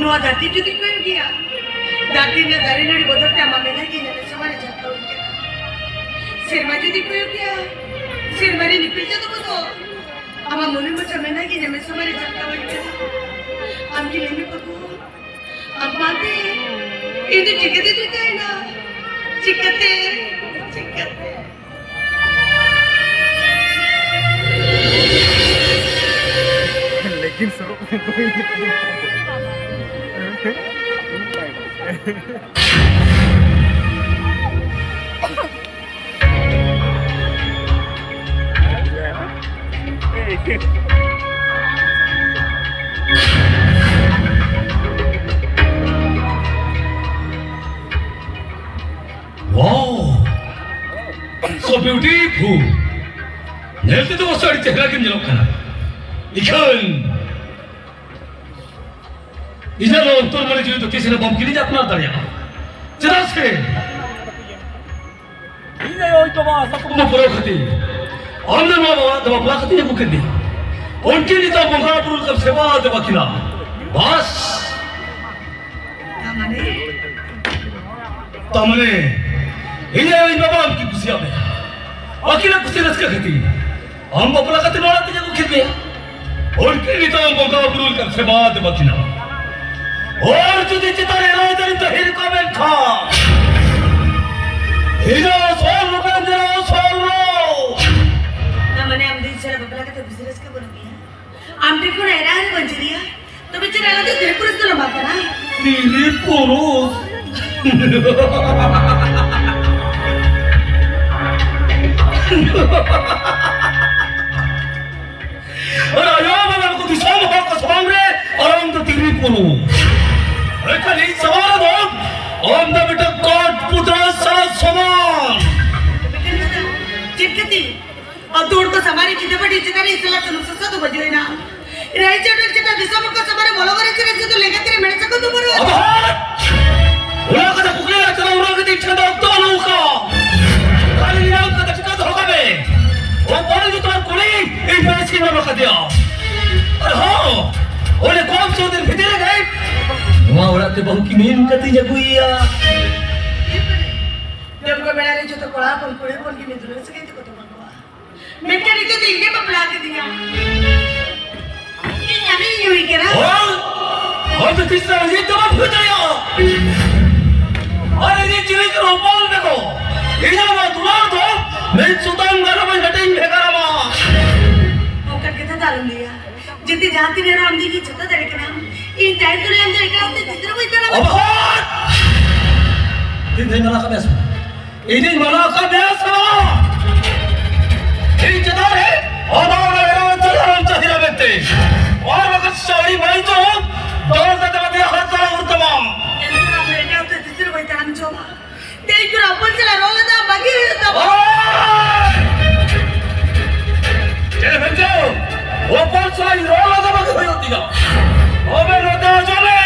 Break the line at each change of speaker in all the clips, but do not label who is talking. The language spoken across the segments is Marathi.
ᱱᱚᱣᱟ ᱫᱷᱟᱹᱨᱛᱤ ᱡᱩᱫᱤ ᱠᱚ ᱜᱮᱭᱟ ᱫᱷᱟᱹᱨᱛᱤ ᱨᱮ ᱫᱟᱨᱮ ᱱᱟᱹᱲᱤ ᱵᱚᱫᱚᱞ ᱛᱮ ᱟᱢᱟᱜ ᱢᱮᱫᱦᱟ ᱜᱮ ᱧᱮᱞ ᱥᱟᱢᱟᱱᱮ ᱡᱷᱟᱞᱠᱟᱣ ᱜᱮᱭᱟ ᱥᱮᱨᱢᱟ ᱡᱩᱫि ᱠᱚ ᱜᱮᱭᱟ ᱥᱮᱨᱢᱟ ᱨᱮ ᱱᱤᱯᱤᱞ ᱪᱟᱸᱫᱳ ᱵᱚᱫᱚᱞ ᱟᱢᱟᱜ ᱢᱚᱱᱮ ᱢᱚᱪᱟ ᱢᱮᱫᱦᱟ ᱜᱮ ᱧᱮᱞ ᱥᱟᱢᱟᱱᱮ ᱡᱷᱟᱞᱠᱟᱣ ᱜᱮᱭᱟ ᱟᱢ ᱜᱮ ᱞᱟᱹᱭ ᱢᱮ ᱵᱟᱹᱵᱩ ᱟᱢᱟᱫᱮ ᱤᱧ ᱫᱚ ᱪᱤᱠᱟᱹᱛᱮ ᱴᱷᱤᱠᱟᱹᱭᱮᱱᱟ चिकते चिकते
लेकिन सरों में कोई नहीं
So beautiful. Nanti tu masa ada cahaya lagi menjelok kana. Ikan. Ina lo untuk mana jadi tu kisah bom kini jat nak tanya. Jelas ke?
Ini yo itu mah satu
Kamu perlu khati. Anda mahu tu mahu pelak khati ni bukan ni. Unki ni tak mengharap perlu kau sewa tu bakina. Bas. Tamane. Ini yo ini bapa amki kusiap ni. Akhirnya kusi raska khati. Am bapla khati nora tu jago khit gaya. और के लिए तो मौका बुरुल कर से बात बचना और तुझे चितारे राजन तो हिर को में खा हिरो सोल रो
ना मैंने हम दिन से बबला का तो बिजनेस का बोल दिया हम देखो ना एरा है बंजरिया तो बेचारा ना तो तेरे पुरुष तो लंबा ना
तेरे पुरुष और आया बाबा को दिशा में का सवाल रे और हम तो तेरी पुनु ऐसा नहीं सवाल है हम तो बेटा कोट पुत्र सारा समान
चिपकती और दूर को समारी जितने बड़ी चितारी इसला तो नुससा तो बजो ना रही चढ़ चिता दिशा में को समारे बोलो करे चिरे तो लेके तेरे मेरे सको तो मरो
अब उला का कुकले चला उला के इच्छा तो तो लौका काली नाम का चिता होगा बे वो बोले जो तुम कोली इन पैसे में रख दिया और हाँ ओले कौन सो दिन भीतर गए वहाँ उड़ा ते बहु की नींद कती जगुइया
जब को मेरा रे जो तो कोड़ा बोल कोड़े बोल की निद्रा से कहते को तो भगवा मैं क्या नहीं तो दिखे बबला के दिया ये यमी हुई क्या
और तो तीसरा ये जवाब हो जाएगा अरे ये चिली करो बोल देखो इधर वो दुलार दो मैं सुतान गरम हटें भेगा मा
वो करके तो डाल दिया जितनी जानती मेरा आमदी की छत्ता धड़कना इन टाइम तो हम देखा होते जितना वो इतना
अब दिन दिन मना का बेस दिन मना का बेस ये जदा है और मेरा चला चाहिए बेटे और वक्त साड़ी भाई तो दौड़ देते बते हाथ चला उड़तमा
ಎಂತ ಬೇಟೆ ಅಂತ ತಿರು ಹೋಯ್ತಾ ಅಂಜೋಮ ದೇಯ್ಕುರ ಅಪ್ಪಲ್ಸಲ ರೋಲದ ಬಗಿ ಇರುತ್ತ
चल बच्चो ऊपर से रोला दबा के होई होती का अबे रोते हो चले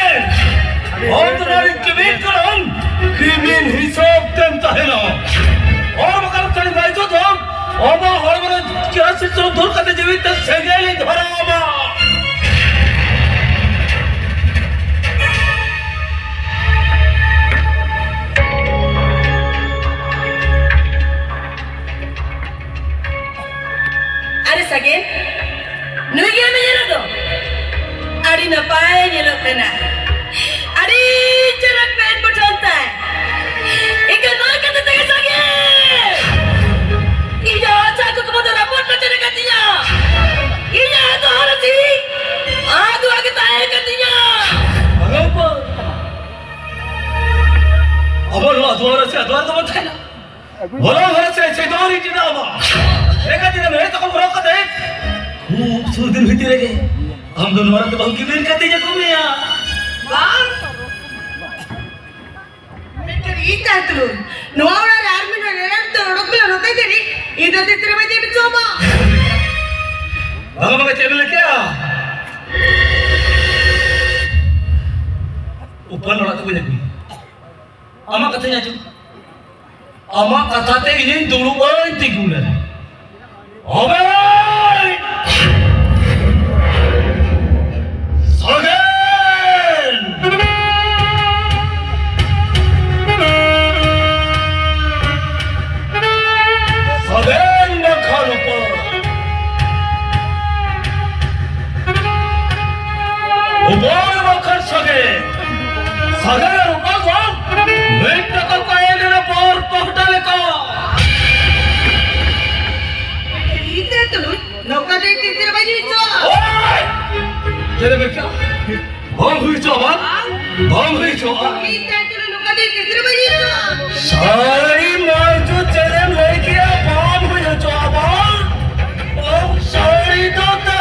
और तुम्हारी जमीन करम क्रीमीन हिसाब देता है ना और मगर चली भाई तो तुम अब हर बार क्या से तो दूर करते जीवित से गेली धरा बा
अरे सगे नुइया में ये लो अड़ी न पाए ये लोग ना अड़ी चरक पेट पटलता है एक ना कहते थे सगे ये जो अच्छा तो तुम तो रपोर्ट में चले कर दिया ये तो हर सी आग आगे ताए कर दिया
अब लो द्वार से द्वार तो मत है ना बोलो घर से द्वार ही जिना बा एक दिन में तो को रोक दे खूब सुदिन भीतर गए हम दोनों औरत बहु की दिन कहते हैं घूमिया
वाह बेटर ये कहते लो नोवरा आर्मी में रेड तो रोकला रोते तेरी इधर से तेरे में दे बिचोमा
बाबा का चैनल क्या ऊपर नोड़ा तो कोई नहीं अमा katanya ju ama katate ini dulu bae tigunan obe Sagen coba? Bang coba.
Kita itu luka di kiri bagi itu.
Sorry maju jalan lagi ya bang coba. Oh sorry dokter.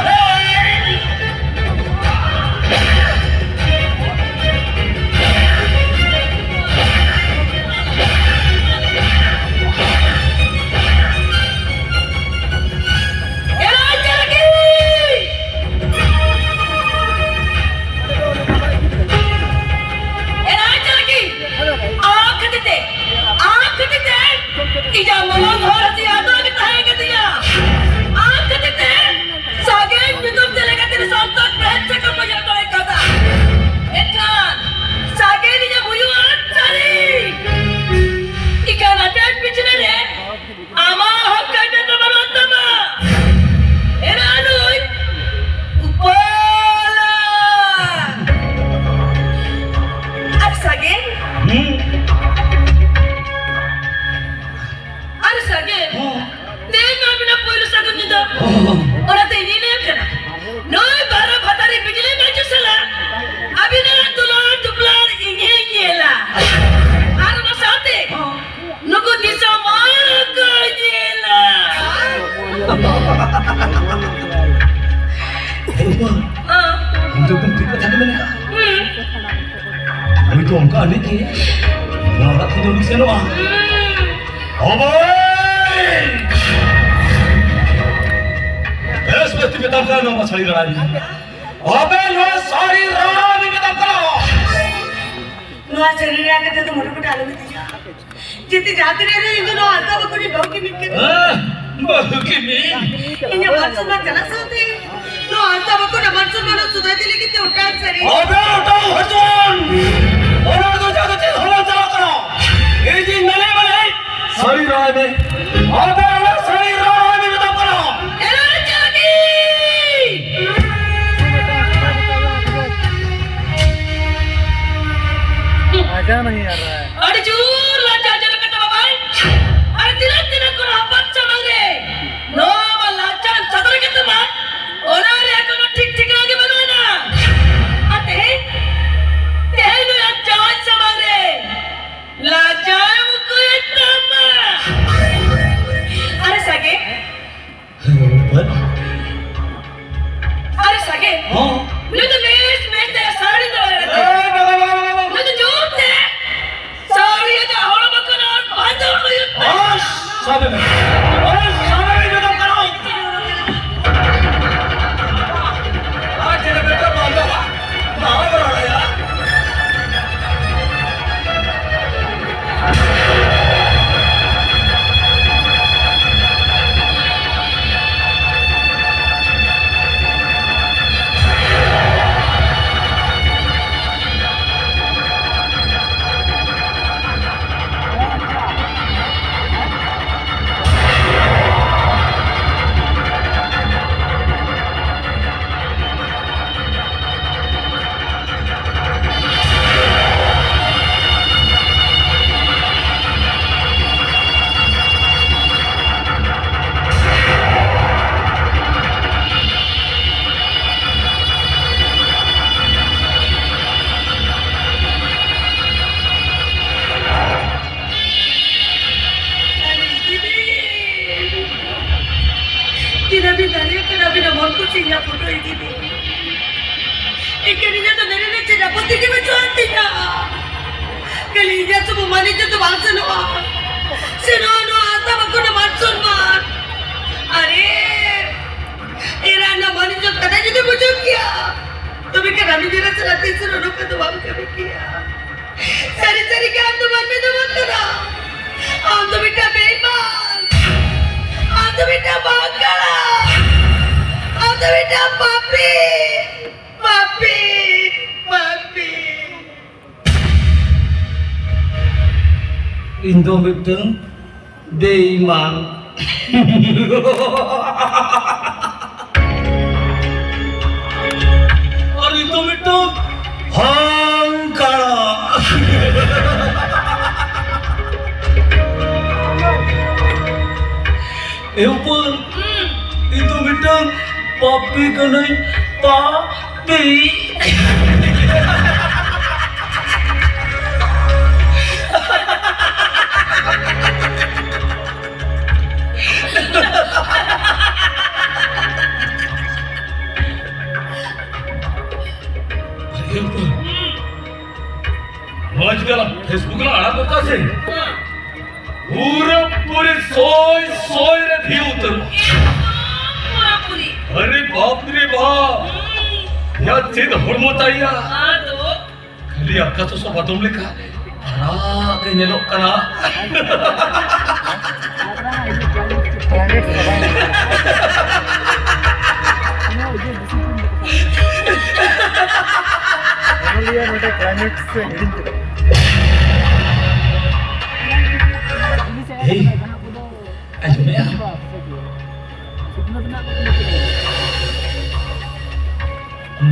Tidak mau harus diatur kita yang ketiga. Aku tidak. Sagen minum jalan ketiga sontot berhenti kemudian kau kata. Ikan. Sagen ini buyuan cari. Ikan ada bicara deh. Ama hak kata nomor utama. Eranui. Upala. Ab sagen. Sagen, देखना बिना कोई सकत नहीं था। और अते नहीं ले करना। नोई बारा भतारी बिजली में चुसला। अभी ना दुलार इंगे ला। आर मसाते, नुको निशा मार कर जेला। हाँ।
Untuk penting tak ada mana. Kami tu angkat ni ke? Nak tidur di sana. Seperti katakan nama Sari Rani. Abe no Sari Rani katakan.
Nuah Sari Rani kata tu mula pun alam itu. Jadi jatuh ni itu nuah alta bakuri bau kimi kimi.
Bau kimi.
Ini mansur mat jalan sahaja. Nuah alta bakuri mansur mana sudah jadi kita utan Sari.
Abe utan hujun. Orang tu jatuh jadi orang jalan karo. Ini mana mana. Sari Rani. Abe no Sari Rani katakan.
मजा नहीं आ रहा है
अरे जूर लाचा जरा कता बाबाई अरे तिला को रापत चमल रे नो मा लाचा सदर के तमा ओना रे को ठीक आगे बनाना अते ते नो लाचा चमल रे लाचा मुको इतना अरे सगे अरे सगे
हां
मुझे तो में तेरा साड़ी दो
Sabe me. Sabe me जो करो. आज तेरे बेटा मांगा. मांगा बड़ा यार.
Kinabi naman ko siya po kayo gini. Ikani niya to narinig siya po tingin mo suwerte niya. Kalinya sumumani siya tumasa no. Sino ata ko naman sunman. Are, ira naman niya kada niya mo kya. Tumi kinabi niya sa latin sunod ka tumam kami kya. Sari-sari ka ang tuman may tuman ka na. Ang tumi ka beban. Ang tumi ka bangkala. Ang tumi ka papi. Papi. Papi.
Indo betul beiman. और इतो बेटो हंकारा एऊपर इतो बेटो पापी कने पापी आजकाल फेसबुकला आळा करता असेल पुरे सोय सोय रे भी उतर अरे बाप रे बाप या चेद हडमोताया खाली अक्काचं सोबत तुमले का बरा काही नेलो कना
क्लाइमेट से
Hei, ayo ya.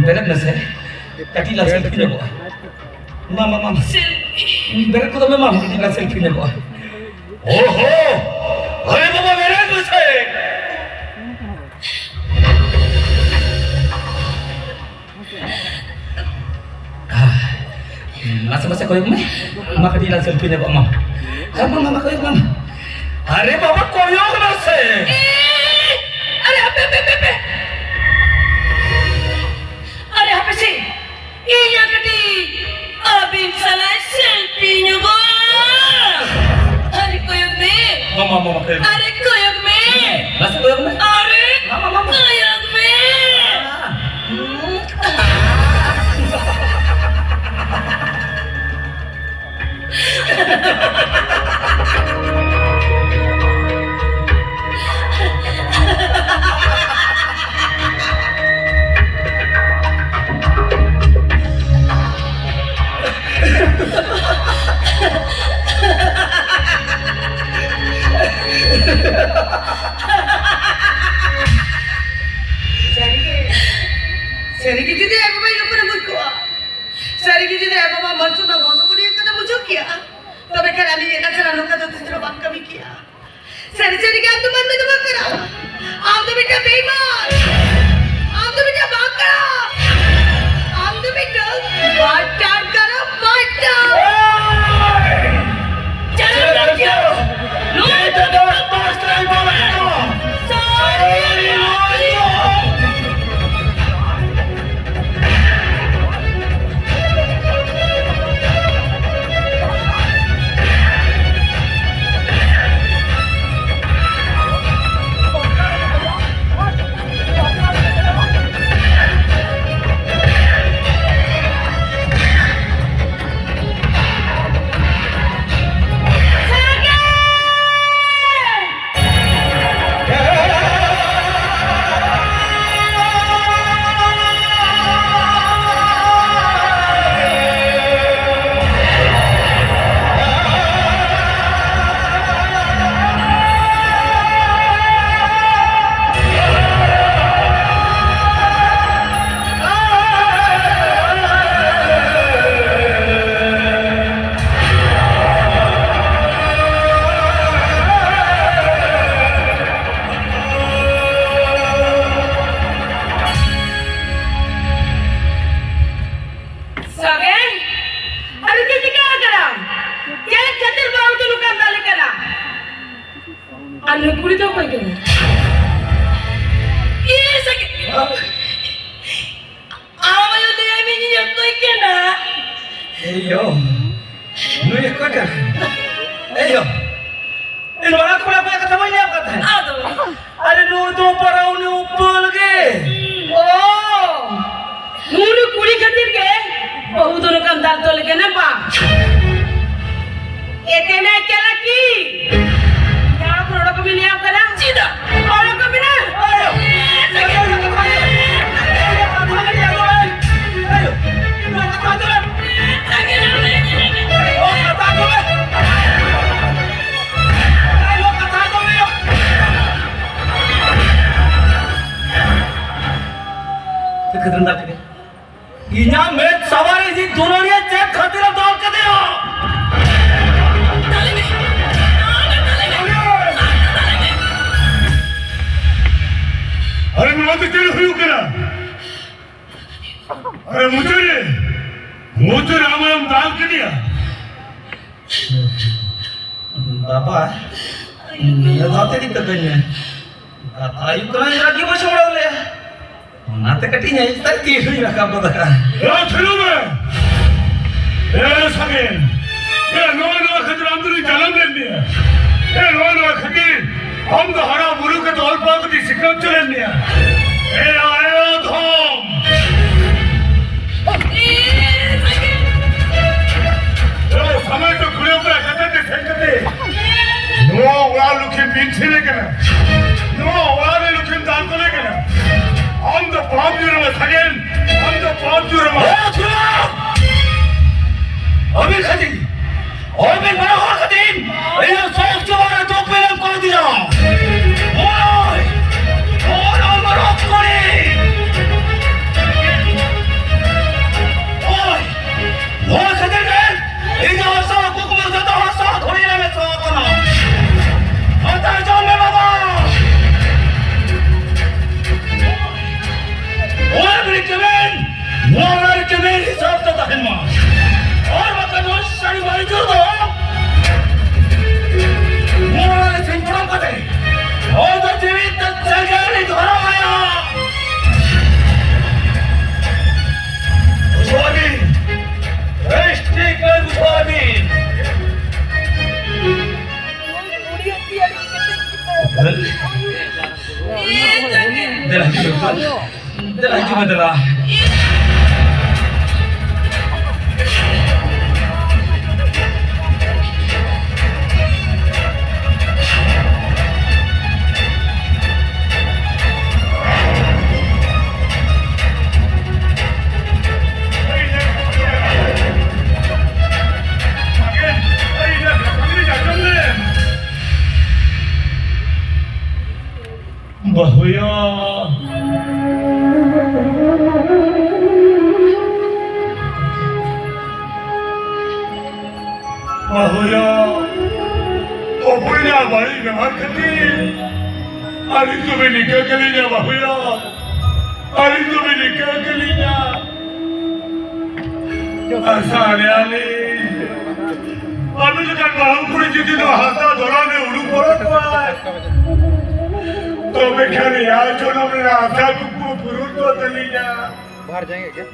Berat nggak sih? Tadi lah selfie-nya kok. Mama. Berat kok tapi mama tadi lah selfie-nya kok. Oho, अरे बाबा बेरा nggak sih? Masa koyok mah? Maka di lah selfie-nya kok mama. Mama koyok mama. अरे बाबा कोयोग ना से
अरे apa sih iya kedi abim salah selfie nyoba अरे koyok me
mama koyok
अरे koyok me
masih koyok me
अरे
mama
koyok me Serigi jadi apa yang pernah berkuah? Serigi jadi apa yang maksud nak masuk dia kata muncul kia? Tapi kan kami yang nak lalu kata tu terus bangka mikia. Serigi kan tu mana tu bangka? Am tu betul beman. Am tu betul bangka. Am tu betul batar kara batar. Jangan lagi. Lu tu dah pas lagi bawa. Sorry. Anu kulit apa itu? Iya sakit. Apa yang dia ini jatuh ikan dah?
Ayo, nu ya kata. Ayo, ini orang aku nak kata mana apa kata?
Aduh.
Ada nu tu parau ni upul ke?
Oh, nunu kulit khatir ke? Bahu tu nak andar tu lagi nampak. Etena क्या लगी? यार प्रोडक्ट को भी नहीं आप करा? सीधा। प्रोडक्ट को भी ना? आयो। इन्हें मैच सवारी जी दोनों ने चेक खातिर दौड़ के दिया
अरे मैं तो तेरे हुई करा अरे मुझे रामायण दाल के दिया
बाबा निया जाते दी कदnya ayu kena lagi macam mana ya nanti ketinya itu tadi ya kamu dah
ya terima ya sakin ya noa khadir amduri jalan lendi ya noa khadir हम तो हरा बुरु के तौर पर कुछ सिक्का चले नहीं है ए आया धोम ये समय तो खुले ऊपर कहते थे कहते नो वाला लुकिन पीछे लेके ना नो वाला लुकिन दाल को लेके ना हम तो पाँच यूरो में खरीद हम तो 5 यूरो में
अभी खरीद अभी बड़ा हो खरीद ये सोच जो वाला तो पहले कर दिया ओए और मरो करे ओए वो खरीद गए ये जो हंसा को मत जाता हंसा थोड़ी ना मैं सो को ना आता जाओ मैं बाबा और मेरी जमीन हिसाब से तहमा और मतलब वो सारी बारी जो दो मोरा से पड़ा पड़े और तो जीवित तक जगह नहीं धरा आया स्वामी रेस्टी कर स्वामी Dela cuma dela.
बहुया बहुया ओपड़िया बारी व्यवहार करती अरे तुम्हें निकल के ले जा बहुया अरे तुम्हें निकल के ले जा आसाने आने अभी तो कर बाहु पूरी जितनी तो हाथा धोला ने उड़ू बोला तो मैं क्या नहीं यार जो ना मेरा आशा कुकु पुरुष तो चली जा
बाहर जाएंगे क्या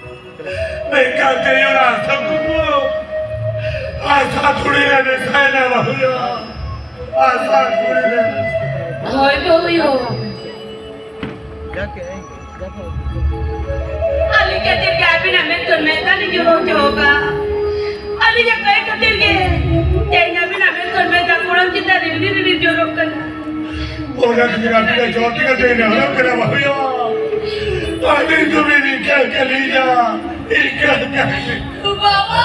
मैं क्या करियो ना आशा कुकु आशा थोड़ी रहने साए ना बहुया आशा थोड़ी रहने
होय बहुयो
जाके आएंगे
अली के तेरे कैबिन में तो मैं नहीं जो होगा अली के कई तो तेरे तेरे बिना में तो मैं जाकुड़म कितना रिव्यू जो रोक करना
बोला कि मेरा पिता चौथी का देने वाला मेरा भैया आदि तुम्हें नहीं क्या कर ली जा क्या
बाबा